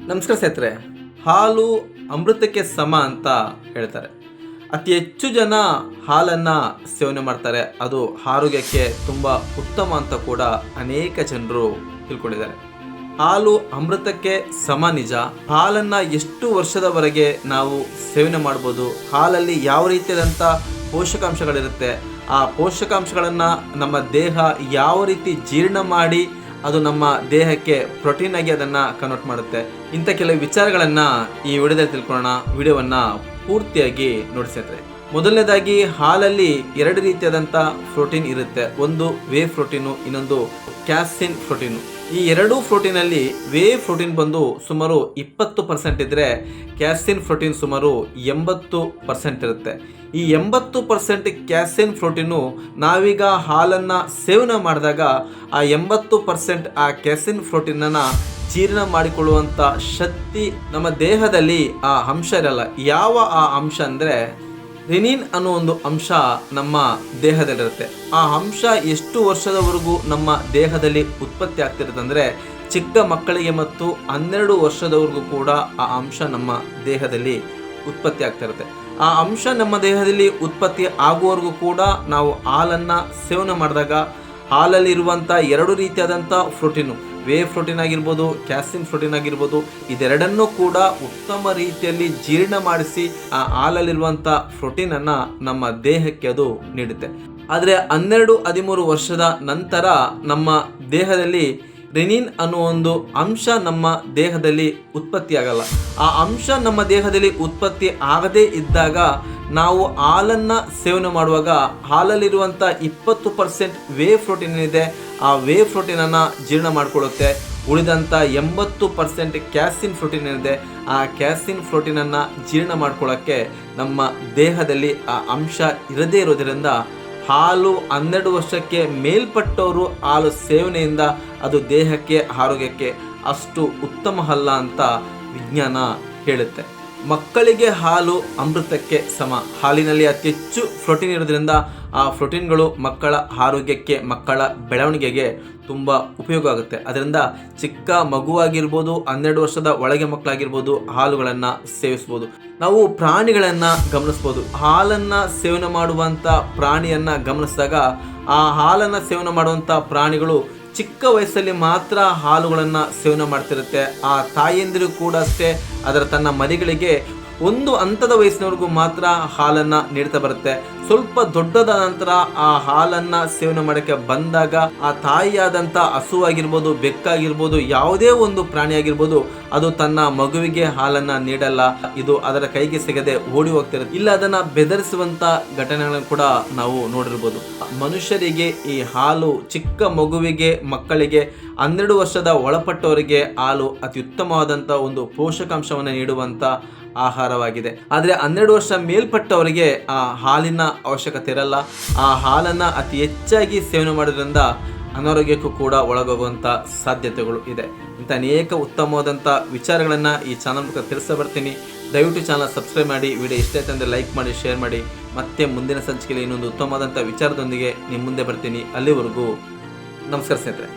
ನಮಸ್ಕಾರ ಸ್ನೇಹಿತರೆ. ಹಾಲು ಅಮೃತಕ್ಕೆ ಸಮ ಅಂತ ಹೇಳ್ತಾರೆ. ಅತಿ ಹೆಚ್ಚು ಜನ ಹಾಲನ್ನು ಸೇವನೆ ಮಾಡ್ತಾರೆ. ಅದು ಆರೋಗ್ಯಕ್ಕೆ ತುಂಬ ಉತ್ತಮ ಅಂತ ಕೂಡ ಅನೇಕ ಜನರು ತಿಳ್ಕೊಂಡಿದ್ದಾರೆ. ಹಾಲು ಅಮೃತಕ್ಕೆ ಸಮ ನಿಜ. ಹಾಲನ್ನು ಎಷ್ಟು ವರ್ಷದವರೆಗೆ ನಾವು ಸೇವನೆ ಮಾಡ್ಬೋದು, ಹಾಲಲ್ಲಿ ಯಾವ ರೀತಿಯಾದಂಥ ಪೋಷಕಾಂಶಗಳಿರುತ್ತೆ, ಆ ಪೋಷಕಾಂಶಗಳನ್ನು ನಮ್ಮ ದೇಹ ಯಾವ ರೀತಿ ಜೀರ್ಣ ಮಾಡಿ ಅದು ನಮ್ಮ ದೇಹಕ್ಕೆ ಪ್ರೋಟೀನ್ ಆಗಿ ಅದನ್ನು ಕನ್ವರ್ಟ್ ಮಾಡುತ್ತೆ. ಇಂಥ ಕೆಲವು ವಿಚಾರಗಳನ್ನು ಈ ವಿಡಿಯೋದಲ್ಲಿ ತಿಳ್ಕೊಳ್ಳೋಣ. ವಿಡಿಯೋವನ್ನು ಪೂರ್ತಿಯಾಗಿ ನೋಡಿಸಿದ್ರೆ, ಮೊದಲನೇದಾಗಿ ಹಾಲಲ್ಲಿ ಎರಡು ರೀತಿಯಾದಂಥ ಪ್ರೋಟೀನ್ ಇರುತ್ತೆ. ಒಂದು ವೇ ಪ್ರೋಟೀನು, ಇನ್ನೊಂದು ಕ್ಯಾಸಿನ್ ಪ್ರೋಟೀನು. ಈ ಎರಡೂ ಪ್ರೋಟೀನಲ್ಲಿ ವೇ ಪ್ರೋಟೀನ್ ಬಂದು ಸುಮಾರು 20% ಇದ್ದರೆ ಕ್ಯಾಸಿನ್ ಪ್ರೋಟೀನ್ ಸುಮಾರು 80% ಇರುತ್ತೆ. ಈ 80% ಕ್ಯಾಸಿನ್ ಪ್ರೋಟೀನು ನಾವೀಗ ಹಾಲನ್ನು ಸೇವನೆ ಮಾಡಿದಾಗ ಆ 80% ಆ ಕ್ಯಾಸಿನ್ ಪ್ರೋಟೀನನ್ನು ಜೀರ್ಣ ಮಾಡಿಕೊಳ್ಳುವಂಥ ಶಕ್ತಿ ನಮ್ಮ ದೇಹದಲ್ಲಿ ಆ ಅಂಶ ಇರಲ್ಲ. ಯಾವ ಆ ಅಂಶ ಅಂದರೆ ರೆನಿನ್ ಅನ್ನೋ ಒಂದು ಅಂಶ ನಮ್ಮ ದೇಹದಲ್ಲಿರುತ್ತೆ. ಆ ಅಂಶ ಎಷ್ಟು ವರ್ಷದವರೆಗೂ ನಮ್ಮ ದೇಹದಲ್ಲಿ ಉತ್ಪತ್ತಿ ಆಗ್ತಿರುತ್ತೆ ಅಂದರೆ ಚಿಕ್ಕ ಮಕ್ಕಳಿಗೆ ಮತ್ತು 12 ವರ್ಷದವರೆಗೂ ಕೂಡ ಆ ಅಂಶ ನಮ್ಮ ದೇಹದಲ್ಲಿ ಉತ್ಪತ್ತಿ ಆಗ್ತಿರುತ್ತೆ. ಆ ಅಂಶ ನಮ್ಮ ದೇಹದಲ್ಲಿ ಉತ್ಪತ್ತಿ ಆಗುವವರೆಗೂ ಕೂಡ ನಾವು ಹಾಲನ್ನು ಸೇವನೆ ಮಾಡಿದಾಗ ಹಾಲಲ್ಲಿರುವಂಥ ಎರಡು ರೀತಿಯಾದಂಥ ಪ್ರೋಟೀನು, ವೇ ಪ್ರೋಟೀನ್ ಆಗಿರ್ಬೋದು, ಕ್ಯಾಸಿನ್ ಪ್ರೋಟೀನ್ ಆಗಿರ್ಬೋದು, ಇದೆರಡನ್ನೂ ಕೂಡ ಉತ್ತಮ ರೀತಿಯಲ್ಲಿ ಜೀರ್ಣ ಮಾಡಿಸಿ ಆ ಹಾಲಲ್ಲಿರುವಂಥ ಪ್ರೋಟೀನನ್ನು ನಮ್ಮ ದೇಹಕ್ಕೆ ಅದು ನೀಡುತ್ತೆ. ಆದರೆ 12-13 ವರ್ಷದ ನಂತರ ನಮ್ಮ ದೇಹದಲ್ಲಿ ರೆನಿನ್ ಅನ್ನೋ ಒಂದು ಅಂಶ ನಮ್ಮ ದೇಹದಲ್ಲಿ ಉತ್ಪತ್ತಿ ಆಗಲ್ಲ. ಆ ಅಂಶ ನಮ್ಮ ದೇಹದಲ್ಲಿ ಉತ್ಪತ್ತಿ ಆಗದೇ ಇದ್ದಾಗ ನಾವು ಹಾಲನ್ನು ಸೇವನೆ ಮಾಡುವಾಗ ಹಾಲಲ್ಲಿರುವಂಥ 20% ವೇ ಪ್ರೋಟೀನ್ ಏನಿದೆ ಆ ವೇ ಪ್ರೋಟೀನನ್ನು ಜೀರ್ಣ ಮಾಡಿಕೊಳ್ಳುತ್ತೆ. ಉಳಿದಂಥ 80% ಕ್ಯಾಸಿನ್ ಪ್ರೋಟೀನ್ ಏನಿದೆ ಆ ಕ್ಯಾಸಿನ್ ಪ್ರೋಟೀನನ್ನು ಜೀರ್ಣ ಮಾಡ್ಕೊಳ್ಳೋಕ್ಕೆ ನಮ್ಮ ದೇಹದಲ್ಲಿ ಆ ಅಂಶ ಇರದೇ ಇರೋದರಿಂದ ಹಾಲು 12 ವರ್ಷಕ್ಕೆ ಮೇಲ್ಪಟ್ಟವರು ಹಾಲು ಸೇವನೆಯಿಂದ ಅದು ದೇಹಕ್ಕೆ ಆರೋಗ್ಯಕ್ಕೆ ಅಷ್ಟು ಉತ್ತಮ ಅಲ್ಲ ಅಂತ ವಿಜ್ಞಾನ ಹೇಳುತ್ತೆ. ಮಕ್ಕಳಿಗೆ ಹಾಲು ಅಮೃತಕ್ಕೆ ಸಮ. ಹಾಲಿನಲ್ಲಿ ಅತಿ ಹೆಚ್ಚು ಪ್ರೋಟೀನ್ ಇರೋದ್ರಿಂದ ಆ ಪ್ರೋಟೀನ್ಗಳು ಮಕ್ಕಳ ಆರೋಗ್ಯಕ್ಕೆ, ಮಕ್ಕಳ ಬೆಳವಣಿಗೆಗೆ ತುಂಬ ಉಪಯೋಗ ಆಗುತ್ತೆ. ಅದರಿಂದ ಚಿಕ್ಕ ಮಗುವಾಗಿರ್ಬೋದು, 12 ವರ್ಷದ ಒಳಗೆ ಮಕ್ಕಳಾಗಿರ್ಬೋದು ಹಾಲುಗಳನ್ನು ಸೇವಿಸ್ಬೋದು. ನಾವು ಪ್ರಾಣಿಗಳನ್ನು ಗಮನಿಸ್ಬೋದು. ಹಾಲನ್ನು ಸೇವನೆ ಮಾಡುವಂಥ ಪ್ರಾಣಿಯನ್ನು ಗಮನಿಸಿದಾಗ ಆ ಹಾಲನ್ನು ಸೇವನೆ ಮಾಡುವಂಥ ಪ್ರಾಣಿಗಳು ಚಿಕ್ಕ ವಯಸ್ಸಲ್ಲಿ ಮಾತ್ರ ಹಾಲುಗಳನ್ನು ಸೇವನೆ ಮಾಡ್ತಿರುತ್ತೆ. ಆ ತಾಯಿಯಂದಿರು ಕೂಡ ಅಷ್ಟೇ ಅದರ ತನ್ನ ಮರಿಗಳಿಗೆ ಒಂದು ಹಂತದ ವಯಸ್ಸಿನವರೆಗೂ ಮಾತ್ರ ಹಾಲನ್ನು ನೀಡ್ತಾ ಬರುತ್ತೆ. ಸ್ವಲ್ಪ ದೊಡ್ಡದ ನಂತರ ಆ ಹಾಲನ್ನು ಸೇವನೆ ಮಾಡೋಕ್ಕೆ ಬಂದಾಗ ಆ ತಾಯಿಯಾದಂಥ ಹಸುವಾಗಿರ್ಬೋದು, ಬೆಕ್ಕಾಗಿರ್ಬೋದು, ಯಾವುದೇ ಒಂದು ಪ್ರಾಣಿ ಆಗಿರ್ಬೋದು, ಅದು ತನ್ನ ಮಗುವಿಗೆ ಹಾಲನ್ನು ನೀಡಲ್ಲ. ಇದು ಅದರ ಕೈಗೆ ಸಿಗದೆ ಓಡಿ ಹೋಗ್ತಿರುತ್ತೆ. ಇಲ್ಲ ಅದನ್ನು ಬೆದರಿಸುವಂಥ ಘಟನೆಗಳನ್ನು ಕೂಡ ನಾವು ನೋಡಿರ್ಬೋದು. ಮನುಷ್ಯರಿಗೆ ಈ ಹಾಲು ಚಿಕ್ಕ ಮಗುವಿಗೆ, ಮಕ್ಕಳಿಗೆ, 12 ವರ್ಷದ ಒಳಪಟ್ಟವರಿಗೆ ಹಾಲು ಅತಿ ಉತ್ತಮವಾದಂಥ ಒಂದು ಪೋಷಕಾಂಶವನ್ನು ನೀಡುವಂಥ ಆಹಾರವಾಗಿದೆ. ಆದರೆ 12 ವರ್ಷ ಮೇಲ್ಪಟ್ಟವರಿಗೆ ಆ ಹಾಲಿನ ಅವಶ್ಯಕತೆ ಇರಲ್ಲ. ಆ ಹಾಲನ್ನು ಅತಿ ಹೆಚ್ಚಾಗಿ ಸೇವನೆ ಮಾಡೋದ್ರಿಂದ ಅನಾರೋಗ್ಯಕ್ಕೂ ಕೂಡ ಒಳಗೋಗುವಂಥ ಸಾಧ್ಯತೆಗಳು ಇದೆ. ಇಂಥ ಅನೇಕ ಉತ್ತಮವಾದಂಥ ವಿಚಾರಗಳನ್ನು ಈ ಚಾನಲ್ ಮೂಲಕ ತಿಳಿಸ್ತಾ ಬರ್ತೀನಿ. ದಯವಿಟ್ಟು ಚಾನಲ್ ಸಬ್ಸ್ಕ್ರೈಬ್ ಮಾಡಿ. ವಿಡಿಯೋ ಇಷ್ಟ ಆಯ್ತು ಅಂದರೆ ಲೈಕ್ ಮಾಡಿ, ಶೇರ್ ಮಾಡಿ. ಮತ್ತೆ ಮುಂದಿನ ಸಂಚಿಕೆಯಲ್ಲಿ ಇನ್ನೊಂದು ಉತ್ತಮವಾದಂಥ ವಿಚಾರದೊಂದಿಗೆ ನಿಮ್ಮ ಮುಂದೆ ಬರ್ತೀನಿ. ಅಲ್ಲಿವರೆಗೂ ನಮಸ್ಕಾರ ಸ್ನೇಹಿತರೆ.